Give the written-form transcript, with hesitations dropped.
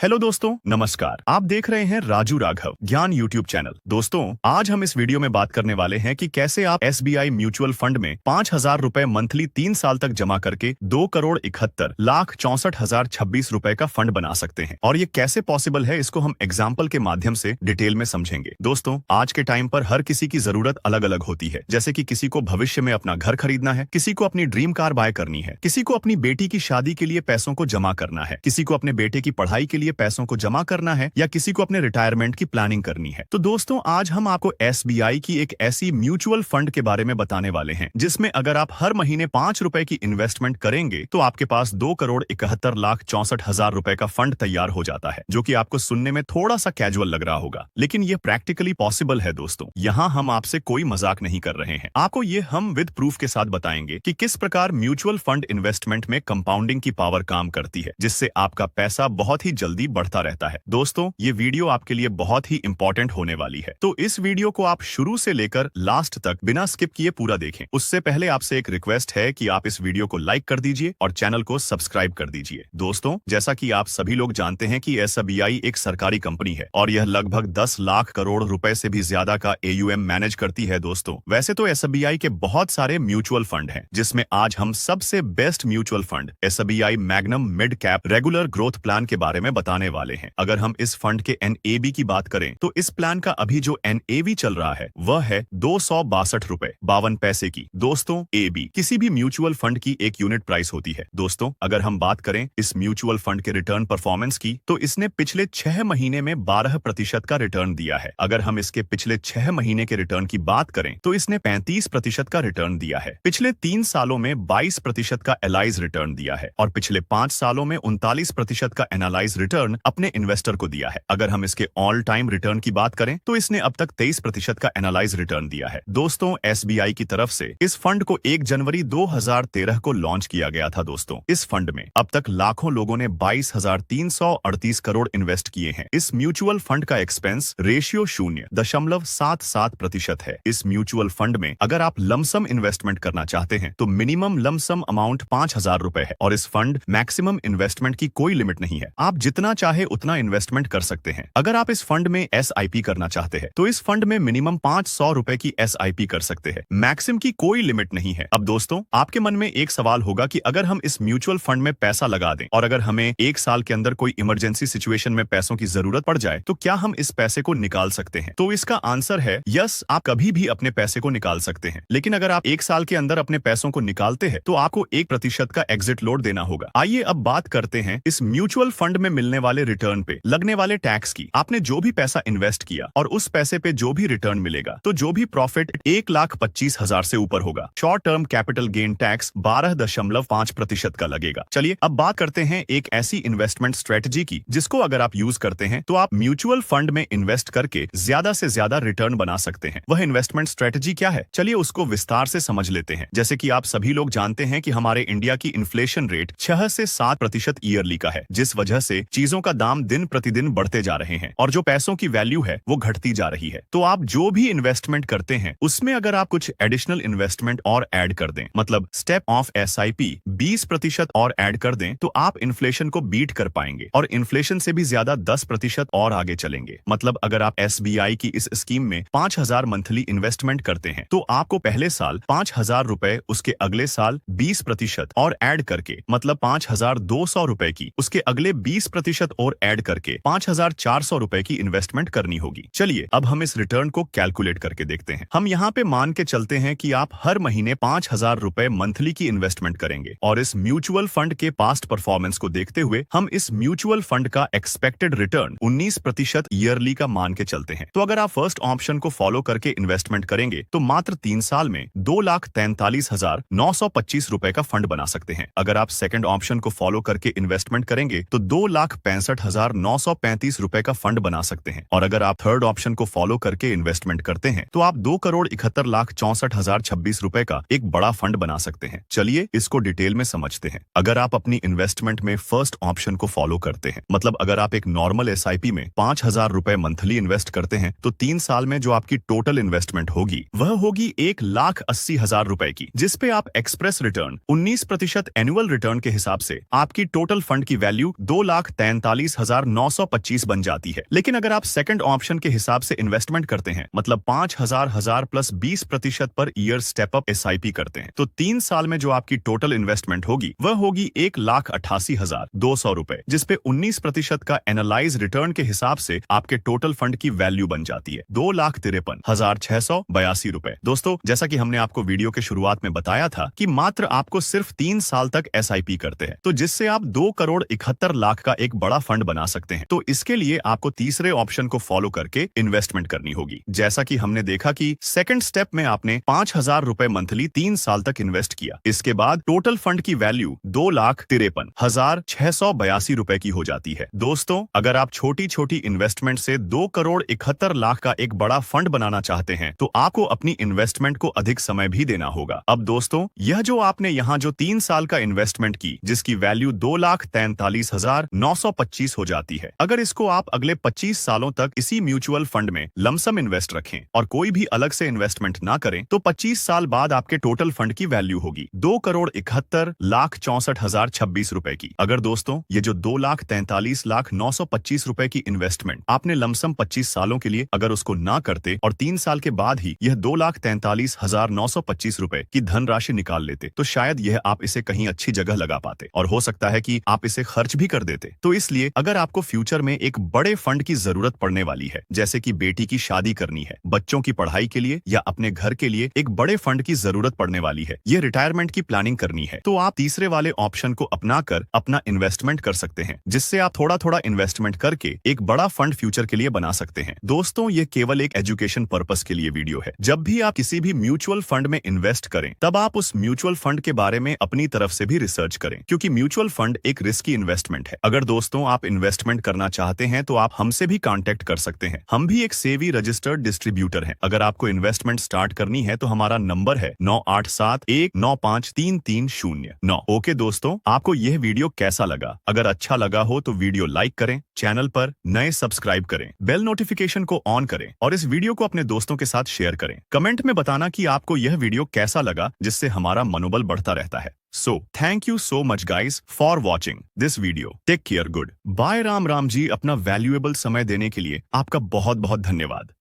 Hello दोस्तों, नमस्कार। आप देख रहे हैं राजू राघव ज्ञान यूट्यूब चैनल। दोस्तों, आज हम इस वीडियो में बात करने वाले हैं कि कैसे आप SBI म्यूचुअल फंड में 5,000 रुपए मंथली 3 साल तक जमा करके 2,71,64,026 रुपए का फंड बना सकते हैं। और ये कैसे पॉसिबल है, इसको हम एग्जाम्पल के माध्यम से डिटेल में समझेंगे। दोस्तों, आज के टाइम पर हर किसी की जरूरत अलग अलग होती है। जैसे कि किसी को भविष्य में अपना घर खरीदना है, किसी को अपनी ड्रीम कार बाय करनी है, किसी को अपनी बेटी की शादी के लिए पैसों को जमा करना है, किसी को अपने बेटे की पढ़ाई के लिए पैसों को जमा करना है, या किसी को अपने रिटायरमेंट की प्लानिंग करनी है। तो दोस्तों, आज हम आपको SBI की एक ऐसी म्यूचुअल फंड के बारे में बताने वाले हैं जिसमें अगर आप हर महीने 5 रुपए की इन्वेस्टमेंट करेंगे तो आपके पास 2,71,64,000 रुपए का फंड तैयार हो जाता है, जो कि आपको सुनने में थोड़ा सा कैजुअल लग रहा होगा, लेकिन ये प्रैक्टिकली पॉसिबल है। दोस्तों, यहाँ हम आपसे कोई मजाक नहीं कर रहे हैं। आपको ये हम विद प्रूफ के साथ बताएंगे कि किस प्रकार म्यूचुअल फंड इन्वेस्टमेंट में कंपाउंडिंग की पावर काम करती है, जिससे आपका पैसा बहुत ही जल्दी बढ़ता रहता है। दोस्तों, ये वीडियो आपके लिए बहुत ही इंपॉर्टेंट होने वाली है, तो इस वीडियो को आप शुरू से लेकर लास्ट तक बिना स्किप किए पूरा देखें। उससे पहले आपसे एक रिक्वेस्ट है कि आप इस वीडियो को लाइक कर दीजिए और चैनल को सब्सक्राइब कर दीजिए। दोस्तों, जैसा कि आप सभी लोग जानते हैं कि SBI एक सरकारी कंपनी है और यह लगभग 10 लाख करोड़ रुपए से भी ज्यादा का AUM मैनेज करती है। दोस्तों, वैसे तो SBI के बहुत सारे म्यूचुअल फंड हैं, जिसमें आज हम सबसे best mutual fund SBI magnum mid cap regular growth plan के बारे में बताने वाले हैं। अगर हम इस फंड के NAV की बात करें तो इस प्लान का अभी जो NAV चल रहा है वह है 262 रुपए 52 पैसे की। दोस्तों, AB किसी भी म्यूचुअल फंड की एक यूनिट प्राइस होती है। दोस्तों, अगर हम बात करें इस म्यूचुअल फंड के रिटर्न परफॉर्मेंस की, तो इसने पिछले 6 महीने में 12% का रिटर्न दिया है। अगर हम इसके पिछले 6 महीने के रिटर्न की बात करें तो इसने 35% का रिटर्न दिया है। पिछले 3 सालों में 22% का एलाइज रिटर्न दिया है और पिछले 5 सालों में 39% का एनालाइज रिटर्न अपने इन्वेस्टर को दिया है। अगर हम इसके ऑल टाइम रिटर्न की बात करें तो इसने अब तक 23% का एनालाइज रिटर्न दिया है। दोस्तों, SBI की तरफ से इस फंड को 1 जनवरी 2013 को लॉन्च किया गया था। दोस्तों, इस फंड में अब तक लाखों लोगों ने 22,338 करोड़ इन्वेस्ट किए हैं। इस म्यूचुअल फंड का एक्सपेंस रेशियो 0.77% है। इस म्यूचुअल फंड में अगर आप लमसम इन्वेस्टमेंट करना चाहते हैं तो मिनिमम लमसम अमाउंट 5,000 रुपए है और इस फंड मैक्सिमम इन्वेस्टमेंट की कोई लिमिट नहीं है। आप जितना चाहे उतना इन्वेस्टमेंट कर सकते हैं। अगर आप इस फंड में SIP करना चाहते हैं तो इस फंड में मिनिमम 500 रुपए की SIP कर सकते हैं। मैक्सिमम की कोई लिमिट नहीं है। अब दोस्तों, आपके मन में एक सवाल होगा कि अगर हम इस म्यूचुअल फंड में पैसा लगा दें और अगर हमें 1 साल के अंदर कोई इमरजेंसी सिचुएशन में पैसों की जरूरत पड़ जाए तो क्या हम इस पैसे को निकाल सकते हैं? तो इसका आंसर है यस, आप कभी भी अपने पैसे को निकाल सकते हैं। लेकिन अगर आप 1 साल के अंदर अपने पैसों को निकालते हैं तो आपको 1% का एग्जिट लोड देना होगा। आइए अब बात करते हैं इस म्यूचुअल फंड में मिलने वाले रिटर्न पे लगने वाले टैक्स की। आपने जो भी पैसा इन्वेस्ट किया और उस पैसे पे जो भी रिटर्न मिलेगा, तो जो भी प्रॉफिट 1,25,000 से ऊपर होगा, short term capital gain tax 12.5% का लगेगा। चलिए अब बात करते हैं एक ऐसी इन्वेस्टमेंट स्ट्रेटजी की जिसको अगर आप यूज करते हैं तो आप म्यूचुअल फंड में इन्वेस्ट करके ज्यादा से ज्यादा रिटर्न बना सकते हैं। वह इन्वेस्टमेंट स्ट्रेटजी क्या है, चलिए उसको विस्तार से समझ लेते हैं। जैसे कि आप सभी लोग जानते हैं कि हमारे इंडिया की इन्फ्लेशन रेट 6 से 7% ईयरली का है, जिस वजह से चीजों का दाम दिन प्रतिदिन बढ़ते जा रहे हैं और जो पैसों की वैल्यू है वो घटती जा रही है। तो आप जो भी इन्वेस्टमेंट करते हैं उसमें अगर आप कुछ एडिशनल इन्वेस्टमेंट और ऐड कर दें, मतलब स्टेप ऑफ SIP 20% और ऐड कर दें, तो आप इन्फ्लेशन को बीट कर पाएंगे और इन्फ्लेशन से भी ज्यादा 10% और आगे चलेंगे। मतलब अगर आप SBI की इस स्कीम में 5,000 मंथली इन्वेस्टमेंट करते हैं तो आपको पहले साल 5,000 रुपए, उसके अगले साल 20% और ऐड करके मतलब 5,200 रुपए की, उसके अगले 20% और ऐड करके 5,400 रुपए की इन्वेस्टमेंट करनी होगी। चलिए अब हम इस रिटर्न को कैलकुलेट करके देखते हैं। हम यहाँ पे मान के चलते हैं कि आप हर महीने 5,000 रुपए मंथली की इन्वेस्टमेंट करेंगे और इस म्यूचुअल फंड के पास्ट परफॉर्मेंस को देखते हुए हम इस म्यूचुअल फंड का एक्सपेक्टेड रिटर्न 19% ईयरली का मान के चलते हैं। तो अगर आप फर्स्ट ऑप्शन को फॉलो करके इन्वेस्टमेंट करेंगे तो मात्र 3 साल में 2,43,925 रुपए का फंड बना सकते हैं। अगर आप सेकंड ऑप्शन को फॉलो करके इन्वेस्टमेंट करेंगे तो 2,65,935 रुपए का फंड बना सकते हैं और अगर आप थर्ड ऑप्शन को फॉलो करके इन्वेस्टमेंट करते हैं तो आप 2,71,64,026 रुपए का एक बड़ा फंड बना सकते हैं। चलिए इसको डिटेल में समझते हैं। अगर आप अपनी इन्वेस्टमेंट में फर्स्ट ऑप्शन को फॉलो करते हैं, मतलब अगर आप एक नॉर्मल SIP में 5,000 रुपए मंथली इन्वेस्ट करते हैं तो 3 साल में जो आपकी टोटल इन्वेस्टमेंट होगी वह होगी 1,80,000 रुपए की, जिसपे आप एक्सप्रेस रिटर्न 19% एनुअल रिटर्न के हिसाब से आपकी टोटल फंड की वैल्यू 2,63,000 43,925 बन जाती है। लेकिन अगर आप सेकंड ऑप्शन के हिसाब से इन्वेस्टमेंट करते हैं, मतलब 5,000 plus 20% per year step up SIP करते हैं, तो 3 साल में जो आपकी टोटल इन्वेस्टमेंट होगी वह होगी 1,88,200 रुपए, जिसपे 19% का एनालाइज रिटर्न के हिसाब से आपके टोटल फंड की वैल्यू बन जाती है 2,53,682 रुपए। दोस्तों, जैसा कि हमने आपको वीडियो के शुरुआत में बताया था कि मात्र आपको सिर्फ 3 साल तक SIP करते हैं, तो जिससे आप 2,71,00,000 का एक बड़ा फंड बना सकते हैं। तो इसके लिए आपको तीसरे ऑप्शन को फॉलो करके इन्वेस्टमेंट करनी होगी। जैसा कि हमने देखा कि सेकंड स्टेप में आपने 5,000 रुपए मंथली 3 साल तक इन्वेस्ट किया। इसके बाद टोटल फंड की वैल्यू 2,53,682 रुपए की हो जाती है। दोस्तों, अगर आप छोटी छोटी इन्वेस्टमेंट से 2,71,00,000 का एक बड़ा फंड बनाना चाहते हैं, तो आपको अपनी इन्वेस्टमेंट को अधिक समय भी देना होगा। अब दोस्तों, यह जो आपने यहाँ जो 3 साल का इन्वेस्टमेंट की, जिसकी वैल्यू 2,43,925 हो जाती है, अगर इसको आप अगले 25 सालों तक इसी म्यूचुअल फंड में लमसम इन्वेस्ट रखें और कोई भी अलग से इन्वेस्टमेंट ना करें, तो 25 साल बाद आपके टोटल फंड की वैल्यू होगी 2,71,64,026 रुपए की। अगर दोस्तों, ये जो 2,43,925 रुपए की इन्वेस्टमेंट आपने लमसम 25 सालों के लिए अगर उसको ना करते और 3 साल के बाद ही यह 2,43,925 रुपए की धनराशि निकाल लेते, तो शायद यह आप इसे कहीं अच्छी जगह लगा पाते और हो सकता है कि आप इसे खर्च भी कर देते। तो इसलिए अगर आपको फ्यूचर में एक बड़े फंड की जरूरत पड़ने वाली है, जैसे कि बेटी की शादी करनी है, बच्चों की पढ़ाई के लिए या अपने घर के लिए एक बड़े फंड की जरूरत पड़ने वाली है, ये रिटायरमेंट की प्लानिंग करनी है, तो आप तीसरे वाले ऑप्शन को अपनाकर अपना इन्वेस्टमेंट कर सकते हैं, जिससे आप थोड़ा थोड़ा इन्वेस्टमेंट करके एक बड़ा फंड फ्यूचर के लिए बना सकते हैं। दोस्तों, ये केवल एक एजुकेशन पर्पस के लिए वीडियो है। जब भी आप किसी भी म्यूचुअल फंड में इन्वेस्ट करें, तब आप उस म्यूचुअल फंड के बारे में अपनी तरफ से भी रिसर्च करें, क्योंकि म्यूचुअल फंड एक रिस्की इन्वेस्टमेंट है। अगर दोस्तों आप इन्वेस्टमेंट करना चाहते हैं, तो आप हमसे भी कांटेक्ट कर सकते हैं। हम भी एक सेबी रजिस्टर्ड डिस्ट्रीब्यूटर हैं। अगर आपको इन्वेस्टमेंट स्टार्ट करनी है, तो हमारा नंबर है 9871953309। ओके दोस्तों, आपको यह वीडियो कैसा लगा? अगर अच्छा लगा हो तो वीडियो लाइक करें, चैनल पर नए सब्सक्राइब करें, बेल नोटिफिकेशन को ऑन करें और इस वीडियो को अपने दोस्तों के साथ शेयर करें। कमेंट में बताना कि आपको यह वीडियो कैसा लगा, जिससे हमारा मनोबल बढ़ता रहता है। So, thank you so much guys for watching this video. Take care, good. Bye Ram ji, अपना वैल्यूएबल समय देने के लिए आपका बहुत बहुत धन्यवाद।